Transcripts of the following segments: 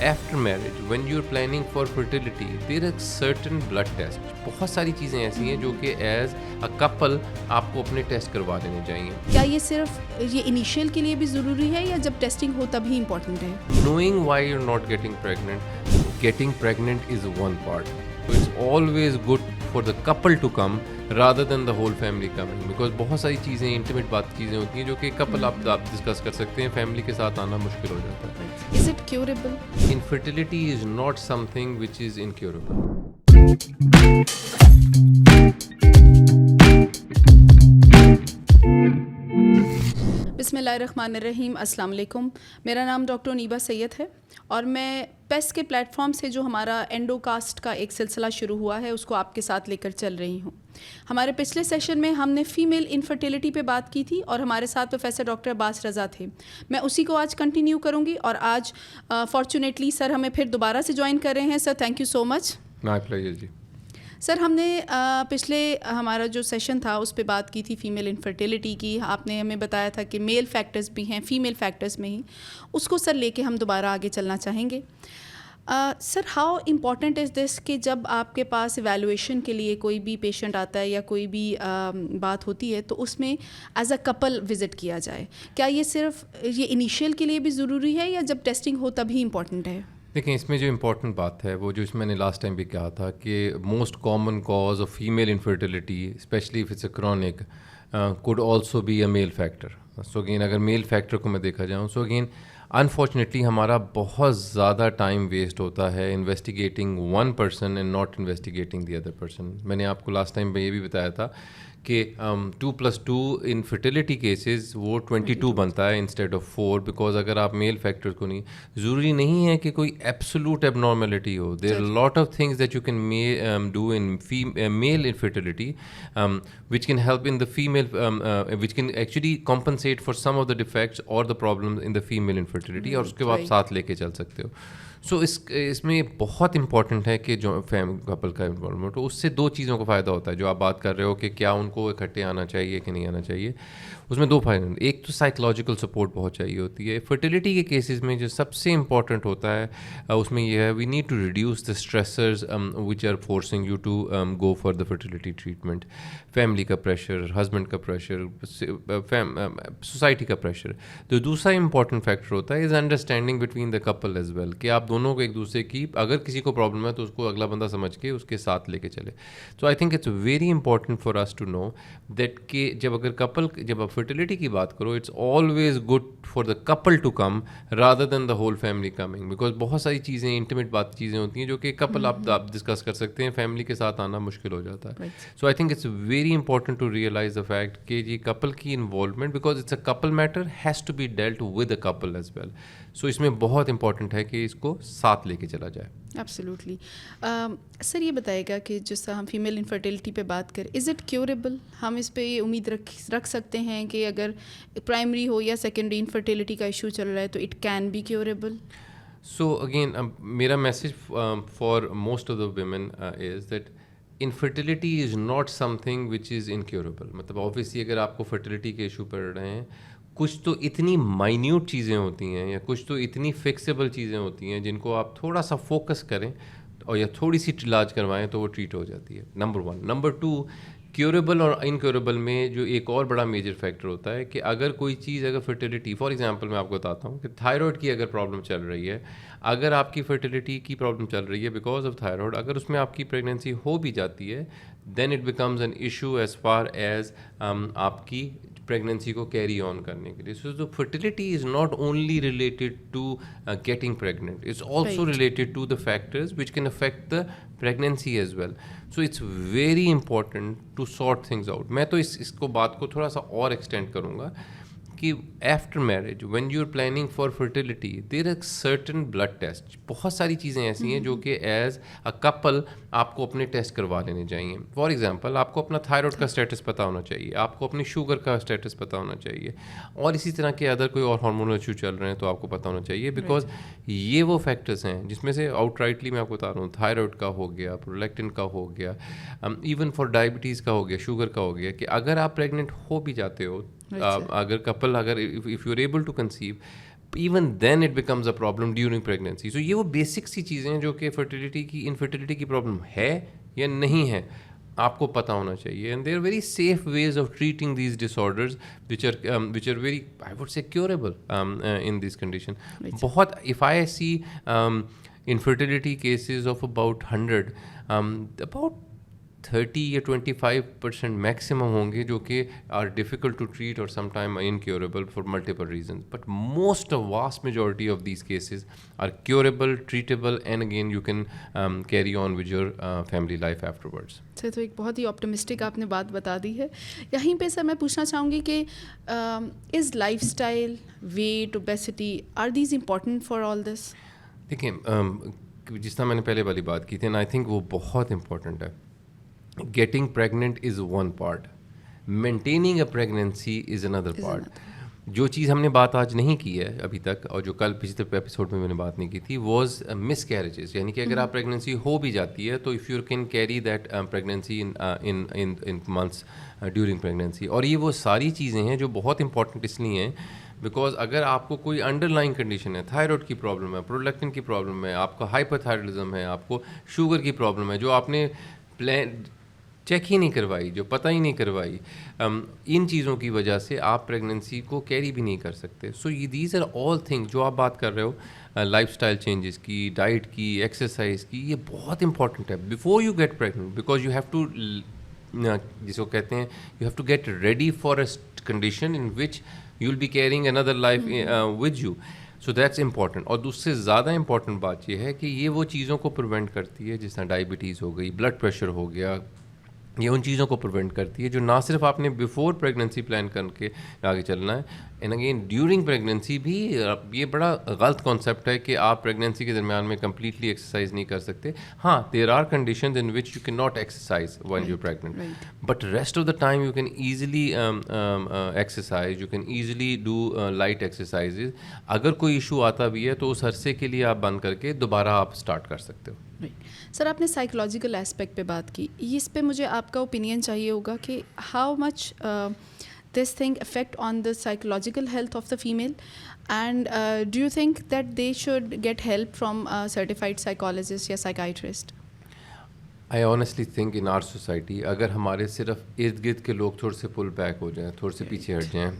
After marriage when you are planning for fertility there are certain blood test, बहुत सारी चीज़ें ऐसी हैं जो कि एज अ कपल आपको अपने टेस्ट करवा लेने चाहिए. क्या ये सिर्फ ये इनिशियल के लिए भी ज़रूरी है या जब टेस्टिंग हो तभी इम्पोर्टेंट है? Knowing why you're not getting pregnant is one part. So it's always good for the couple to come rather than the whole family coming, because बहुत सारी चीज़ें इंटीमेट चीज़ें होती हैं जो कि कपल आप डिस्कस कर सकते हैं, फैमिली के साथ आना मुश्किल हो जाता है. Is it curable? Infertility is not something which is incurable. बिस्मिल्लाहिर्रहमानिर्रहीम, अस्सलाम वालेकुम। मेरा नाम डॉक्टर नीबा सैयद है और मैं पेस्ट के प्लेटफॉर्म से जो हमारा एंडोकास्ट का एक सिलसिला शुरू हुआ है उसको आपके साथ लेकर चल रही हूँ. हमारे पिछले सेशन में हमने फ़ीमेल इनफर्टिलिटी पे बात की थी और हमारे साथ प्रोफेसर डॉक्टर अब्बास रज़ा थे. मैं उसी को आज कंटिन्यू करूँगी और आज फॉर्चुनेटली सर हमें फिर दोबारा से ज्वाइन कर रहे हैं. Sir thank you so much. My pleasure जी. सर हमने पिछले हमारा जो सेशन था उस पर बात की थी फ़ीमेल इनफर्टिलिटी की. आपने हमें बताया था कि मेल फैक्टर्स भी हैं, फ़ीमेल फैक्टर्स में ही. उसको सर लेके हम दोबारा आगे चलना चाहेंगे. Sir how important is this कि जब आपके पास इवैल्यूएशन के लिए कोई भी पेशेंट आता है या कोई भी बात होती है तो उसमें एज अ कपल विज़िट किया जाए. क्या ये सिर्फ ये इनिशियल के लिए भी ज़रूरी है या जब टेस्टिंग हो तभी इम्पॉर्टेंट है? देखिए, इसमें जो इम्पोर्टेंट बात है वो जो इसमें मैंने लास्ट टाइम भी कहा था कि most common cause of female infertility specially if it's a chronic could also be a mail factor. So again अगर मेल फैक्टर को मैं देखा जाऊँ, सो अगेन अनफॉर्चुनेटली हमारा बहुत ज़्यादा टाइम वेस्ट होता है investigating one person and not investigating the other person. मैंने आपको लास्ट टाइम ये भी बताया था कि 2+2 इन फर्टिलिटी केसेस वो 22 बनता है इंस्टेड ऑफ 4, बिकॉज अगर आप मेल फैक्टर को नहीं, ज़रूरी नहीं है कि कोई एब्सोलूट एबनॉर्मेलिटी हो. There are lot of things that you can do in male infertility which can help in the female which can actually compensate for some of the defects or the problems in the female infertility, और उसके आप साथ लेके चल सकते हो. सो इसमें बहुत इंपॉर्टेंट है कि जो कपल का इन्वॉल्वमेंट हो, उससे दो चीज़ों का फ़ायदा होता है. जो आप बात कर रहे हो कि क्या उनको इकट्ठे आना चाहिए कि नहीं आना चाहिए, उसमें दो फ़ायदे. एक तो साइकोलॉजिकल सपोर्ट बहुत चाहिए होती है. फर्टिलिटी के केसेस में जो सबसे इम्पॉर्टेंट होता है उसमें यह है we need to reduce the stressors which are forcing you to go for the fertility treatment. Family का प्रेशर, हस्बैंड का प्रेशर, सोसाइटी का प्रेशर. तो दूसरा इंपॉर्टेंट फैक्टर होता है is understanding between the couple as well, कि आप दोनों को एक दूसरे की, अगर किसी को प्रॉब्लम है तो उसको अगला बंदा समझ के उसके साथ लेके चले. तो I think it's very important for us to know that कि जब आप फर्टिलिटी की बात करो, it's always good for the couple to come rather than the whole family coming, because बहुत सारी चीज़ें इंटीमेट चीज़ें होती हैं जो कि कपल आप डिस्कस कर सकते हैं, फैमिली के साथ आना मुश्किल हो जाता है. So I think it's very important to realize the fact कि ये कपल की involvement, because it's a couple matter, has to be dealt with a couple as well. So इसमें बहुत इंपॉर्टेंट है कि इसको साथ लेके चला जाए. एब्सोल्युटली. सर ये बताएगा कि जिस हम फीमेल इनफर्टिलिटी पे बात करें, इज़ इट क्योरेबल? हम इस पे ये उम्मीद रख सकते हैं कि अगर प्राइमरी हो या सेकेंडरी इनफर्टिलिटी का इशू चल रहा है तो it can be curable? So again मेरा message for most of the women is that infertility is not something which is incurable. मतलब ऑब्वियसली अगर आपको फर्टिलिटी के इशू पड़ रहे हैं, कुछ तो इतनी माइन्यूट चीज़ें होती हैं या कुछ तो इतनी फिक्सेबल चीज़ें होती हैं जिनको आप थोड़ा सा फोकस करें और या थोड़ी सी इलाज करवाएं तो वो ट्रीट हो जाती है. नंबर 1. नंबर 2, क्योरेबल और इनक्योरेबल में जो एक और बड़ा मेजर फैक्टर होता है कि अगर कोई चीज़, अगर फर्टिलिटी, फॉर एग्जांपल मैं आपको बताता हूँ कि थायराइड की अगर प्रॉब्लम चल रही है, अगर आपकी फर्टिलिटी की प्रॉब्लम चल रही है बिकॉज ऑफ थायराइड, अगर उसमें आपकी प्रेगनेंसी हो भी जाती है, then it becomes an issue as far as आपकी प्रेगनेंसी को कैरी ऑन करने के लिए. So fertility is not only related to getting pregnant, it's also related to the factors which can affect the pregnancy as well. So it's very important to sort things out. मैं तो इसको बात को थोड़ा सा और एक्सटेंड करूँगा कि after marriage when you are planning for fertility there are certain blood test. बहुत सारी चीज़ें ऐसी हैं जो कि एज अ कपल आपको अपने टेस्ट करवा लेने चाहिए. फॉर एग्जांपल आपको अपना थायराइड का स्टेटस पता होना चाहिए, आपको अपनी शुगर का स्टेटस पता होना चाहिए, और इसी तरह के अदर कोई और हार्मोनल इशू चल रहे हैं तो आपको पता होना चाहिए, बिकॉज ये वो फैक्टर्स हैं जिसमें से आउटराइटली मैं आपको बता रहा हूँ, थायराइड का हो गया, प्रोलैक्टिन का हो गया, इवन फॉर डायबिटीज़ का हो गया, शुगर का हो गया, कि अगर आप प्रेग्नेंट हो भी जाते हो, अगर कपल, अगर if you are able to conceive, even then it becomes a problem during pregnancy. So ये वो बेसिक सी चीज़ें हैं जो कि इनफर्टिलिटी की प्रॉब्लम है या नहीं है, आपको पता होना चाहिए. And there are very safe ways of treating these disorders which are very, I would say, curable in this condition. बहुत, if I see infertility cases of about 100, about 30 या 25% मैक्सिमम होंगे जो कि आर डिफ़िकल्ट टू ट्रीट और sometime incurable for multiple reason. But most of vast majority of these cases are curable, treatable, and again you can carry on with your family life afterwards. Sir, तो एक बहुत ही optimistic आपने बात बता दी है. यहीं पे सर मैं पूछना चाहूँगी कि is life style, weight, obesity, are these important for all this? देखिए, जिस तरह मैंने पहले वाली बात की थी, एंड आई थिंक वो बहुत इंपॉर्टेंट है. Getting pregnant is one part. Maintaining a pregnancy is another part. जो चीज़ हमने बात आज नहीं की है अभी तक, और जो कल पिछले एपिसोड में मैंने बात नहीं की थी, वॉज मिस कैरेजेस. यानी कि अगर आप प्रेगनेंसी हो भी जाती है तो if you can carry that pregnancy in months during pregnancy. और ये वो सारी चीज़ें हैं जो बहुत इंपॉर्टेंट इसलिए हैं बिकॉज अगर आपको कोई अंडरलाइन कंडीशन है, थायराइड की प्रॉब्लम है, प्रोलैक्टिन की प्रॉब्लम है, आपका हाइपरथायराइडिज्म है, आपको शुगर की प्रॉब्लम है, जो आपने चेक ही नहीं करवाई, जो पता ही नहीं करवाई, इन चीज़ों की वजह से आप प्रेगनेंसी को कैरी भी नहीं कर सकते. सो ये दीज आर ऑल थिंग जो आप बात कर रहे हो, लाइफस्टाइल चेंजेस की, डाइट की, एक्सरसाइज की, ये बहुत इंपॉर्टेंट है before you get pregnant. Because you have to, जिसको कहते हैं, you have to get ready for a condition in which you will be carrying another life with you. So that's important. और दूसरे ज़्यादा इंपॉर्टेंट बात यह है कि ये वो चीज़ों को प्रिवेंट करती है, जिस तरह डायबिटीज़ हो गई, ब्लड प्रेशर हो गया, ये उन चीज़ों को प्रिवेंट करती है जो ना सिर्फ आपने बिफोर प्रेगनेंसी प्लान करके आगे चलना है, एंड अगेन ड्यूरिंग प्रेगनेंसी भी. ये बड़ा गलत कॉन्सेप्ट है कि आप प्रेगनेंसी के दरमियान में कम्प्लीटली एक्सरसाइज नहीं कर सकते. हाँ, there are conditions in which you can not exercise when you pregnant, but rest of the time you can easily exercise, you can easily do light exercises. अगर कोई इशू आता भी है तो उस अरसे के लिए आप बंद करके दोबारा आप स्टार्ट कर सकते हो. सर, आपने साइकोलॉजिकल एस्पेक्ट पे बात की, इस पे मुझे आपका ओपिनियन चाहिए होगा कि how much this thing affect on the psychological health of the female, and do you think that they should get help from a certified psychologist या psychiatrist? I honestly think in our society अगर हमारे सिर्फ इर्द गिर्द के लोग थोड़े से पुल बैक हो जाएं, थोड़े से पीछे हट जाएं,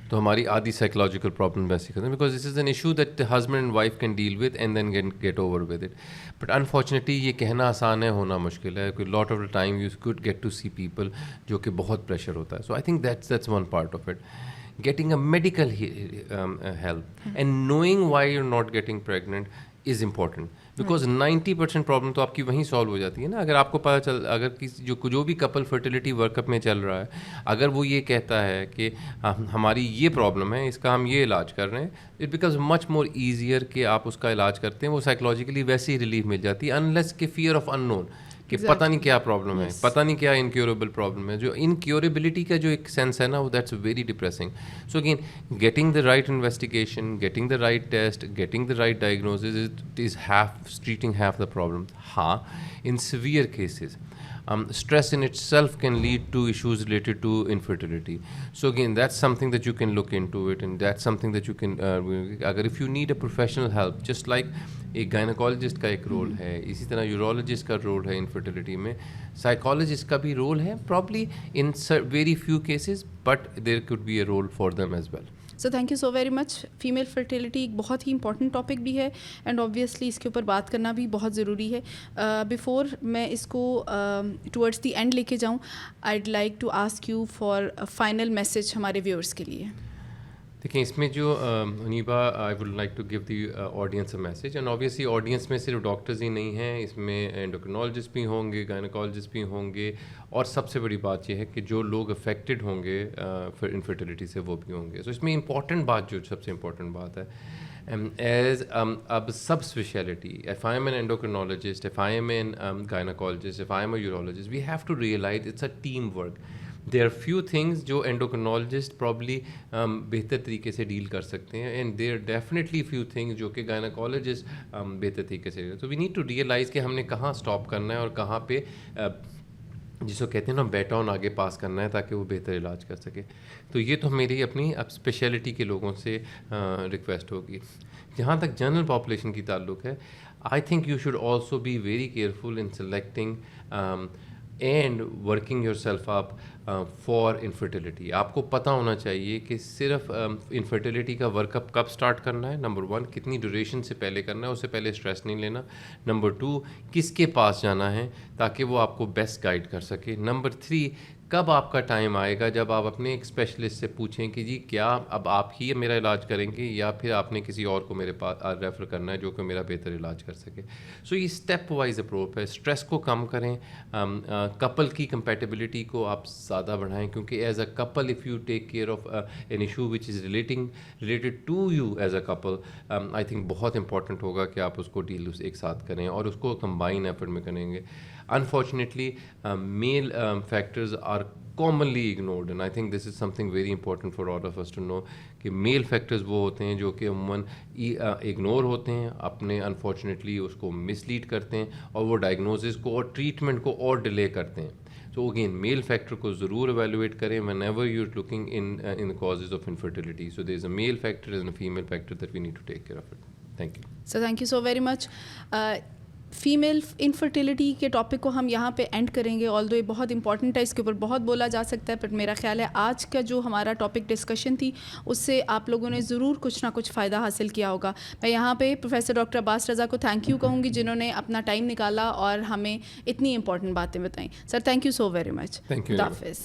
तो हमारी आधी साइकोलॉजिकल प्रॉब्लम वैसे खत्म. Because this is an issue that husband and wife can deal with and then get over with it. But unfortunately ये कहना आसान है, होना मुश्किल है. Lot of the time you could get to see people जो कि बहुत प्रेशर होता है. So I think that's one part of it. Getting a medical help and knowing why you're not getting pregnant is important. Because 90% problem तो आपकी वहीं solve हो जाती है ना. अगर आपको पता चल, अगर किसी जो भी कपल फर्टिलिटी वर्कअप में चल रहा है, अगर वो ये कहता है कि हमारी ये प्रॉब्लम है, इसका हम ये इलाज कर रहे हैं, it becomes much more easier कि आप उसका इलाज करते हैं. वो साइकोलॉजिकली वैसे ही रिलीफ मिल जाती है, अनलेस के फियर ऑफ अननोन कि पता नहीं क्या प्रॉब्लम है, पता नहीं क्या इनक्योरेबल प्रॉब्लम है. जो इनक्योरेबिलिटी का जो एक सेंस है ना, वो that's very depressing. So again, getting the right investigation, getting the right test, getting the right diagnosis is treating half the problem. हाँ, in severe cases, stress in itself can lead to issues related to infertility. So again, that's something that you can look into it, and that's something that you can अगर if you need a professional help, just like एक gynaecologist का एक role है, इसी तरह urologist का role है infertility में, साइकोलॉजिस्ट का भी रोल है, probably in very few cases, but there could be a role for them as well. So thank you so very much. Female fertility एक बहुत ही इंपॉर्टेंट टॉपिक भी है, एंड ऑब्वियसली इसके ऊपर बात करना भी बहुत ज़रूरी है. बिफोर मैं इसको टुवर्ड्स द एंड लेके जाऊँ, I'd like to ask you for a final message हमारे व्यूअर्स के लिए. देखिए, इसमें जो नीबा, I would like to give the audience a message. And obviously audience में सिर्फ डॉक्टर्स ही नहीं हैं, इसमें एंडोक्रिनोलॉजिस्ट भी होंगे, गायनोकोलॉजिस्ट भी होंगे, और सबसे बड़ी बात यह है कि जो लोग अफेक्टेड होंगे इनफर्टिलिटी से वो भी होंगे. सो इसमें इंपॉर्टेंट बात, जो सबसे इम्पॉर्टेंट बात है, as अब सब speciality, if I am an endocrinologist, if I am an gynecologist, if I am a urologist, we have to realize it's a team work. There are few things जो endocrinologist probably बेहतर तरीके से deal कर सकते हैं, and there are definitely few things जो कि gynecologist बेहतर तरीके से. So we need to realize कि हमने कहाँ स्टॉप करना है और कहाँ पे जिसको कहते हैं ना बैटॉन आगे पास करना है ताकि वो बेहतर इलाज कर सके। तो ये तो मेरी अपनी अब स्पेशलिटी के लोगों से रिक्वेस्ट होगी। जहाँ तक जनरल पॉपुलेशन की ताल्लुक है, I think you should also be very careful in selecting and working your self up for infertility. आपको पता होना चाहिए कि सिर्फ इनफर्टिलिटी का वर्कअप कब स्टार्ट करना है, नंबर 1, कितनी ड्यूरेशन से पहले करना है, उससे पहले स्ट्रेस नहीं लेना, नंबर 2, किसके पास जाना है ताकि वो आपको बेस्ट गाइड कर सके, नंबर 3, कब आपका टाइम आएगा जब आप अपने एक स्पेशलिस्ट से पूछें कि जी क्या अब आप ही मेरा इलाज करेंगे या फिर आपने किसी और को मेरे पास रेफ़र करना है जो कि मेरा बेहतर इलाज कर सके। सो ये स्टेप वाइज अप्रोच है। स्ट्रेस को कम करें, कपल की कंपेटिबिलिटी को आप ज़्यादा बढ़ाएं, क्योंकि as a couple if you take care of an issue which is related to you as a couple, I think बहुत इंपॉर्टेंट होगा कि आप उसको डील एक साथ करें और उसको कंबाइन एफर्ट में करेंगे। Unfortunately, male factors are commonly ignored, and I think this is something very important for all of us to know कि मेल फैक्टर्स वो होते हैं जो कि अमूमन इग्नोर होते हैं, अपने अनफॉर्चुनेटली उसको मिसलीड करते हैं और वो डायग्नोसिस को और ट्रीटमेंट को और डिले करते हैं। सो अगेन मेल फैक्टर को ज़रूर एवेलुएट करें whenever you're looking in the causes of infertility. So there is a male factor and a female factor that we need to take care of it. Thank you. So thank you so very much. Female infertility के topic को हम यहाँ पे and करेंगे, although ये बहुत important है, इसके ऊपर बहुत बोला जा सकता है, पर मेरा ख्याल है आज का जो हमारा टॉपिक डिस्कशन थी उससे आप लोगों ने ज़रूर कुछ ना कुछ फ़ायदा हासिल किया होगा। मैं यहाँ पे प्रोफेसर डॉक्टर अब्बास रज़ा को थैंक यू कहूँगी जिन्होंने अपना टाइम निकाला और हमें इतनी इंपॉर्टेंट बातें बताई। Sir thank you so very much. Thank you. खुदा हाफिज़।